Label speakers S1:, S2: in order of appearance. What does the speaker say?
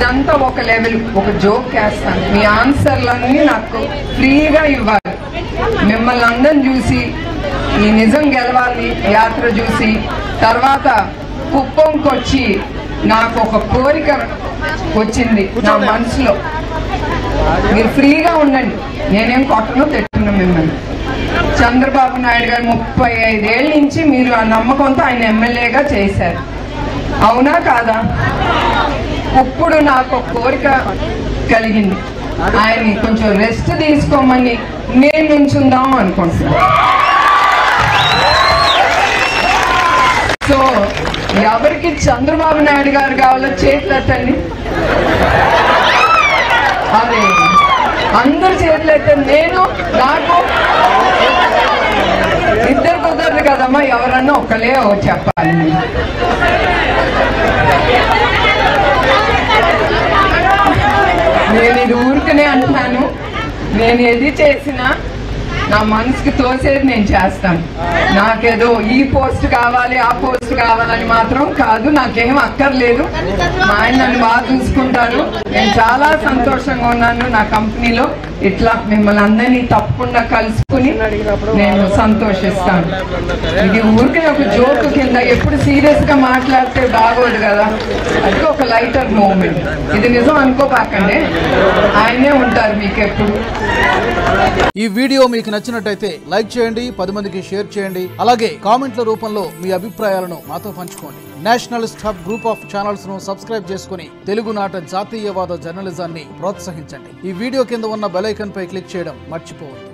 S1: ఇదంతా ఒక లెవెల్, ఒక జోక్ వేస్తాను. మీ ఆన్సర్లన్నీ నాకు ఫ్రీగా ఇవ్వాలి. మిమ్మల్ని అందరం చూసి ఈ నిజం గెలవాలి యాత్ర చూసి తర్వాత కుప్పంకి వచ్చి నాకు ఒక కోరిక వచ్చింది నా మనసులో. మీరు ఫ్రీగా ఉండండి, నేనేం కొట్టను తిట్టను మిమ్మల్ని. చంద్రబాబు నాయుడు గారు 35 ఏళ్ళ నుంచి మీరు ఆ నమ్మకంతో ఆయన ఎమ్మెల్యేగా చేశారు, అవునా కాదా? ఇప్పుడు నాకు ఒక కోరిక కలిగింది, ఆయన్ని కొంచెం రెస్ట్ తీసుకోమని నేను నుంచుందాం అనుకుంటున్నాను. సో ఎవరికి చంద్రబాబు నాయుడు గారు కావాలో చేతులు ఎత్తండి. అదే అందరు చేతులు ఎత్తండి. నేను నాకు ఇద్దరు కుదరదు కదమ్మా, ఎవరన్నా ఒకలే చెప్పాలి. నేను ఇది ఊరికనే అంటున్నాను, నేను ఏది చేసినా నా మనసుకి తోసేది నేను చేస్తాను. నాకేదో ఈ పోస్ట్ కావాలి ఆ పోస్ట్ కావాలని మాత్రం కాదు, నాకేం అక్కర్లేదు. మా ఆయన నన్ను బాగా చూసుకుంటారు, నేను చాలా సంతోషంగా ఉన్నాను. నా కంపెనీలో ఇట్లా మిమ్మల్ని అందరినీ తప్పకుండా కలుసుకుని నేను సంతోషిస్తాను. ఇది ఊరికి ఒక జోక్ కింద, ఎప్పుడు సీరియస్ గా మాట్లాడితే బాగోదు కదా, అది ఒక లైటర్ మూమెంట్. ఇది నిజం అనుకోపాకండి, ఆయనే ఉంటారు మీకు ఎప్పుడు.
S2: ఈ వీడియో మీకు నచ్చినట్టయితే లైక్ చేయండి, 10 మందికి షేర్ చేయండి. అలాగే కామెంట్ల రూపంలో మీ అభిప్రాయాలను మాతో పంచుకోండి. Nationalist hub group of channels ను సబ్స్క్రైబ్ చేసుకుని తెలుగునాట జాతీయవాద జర్నలిజాన్ని ప్రోత్సహించండి. ఈ వీడియో కింద ఉన్న బెల్ ఐకాన్ పై క్లిక్ చేయడం మర్చిపోవద్దు.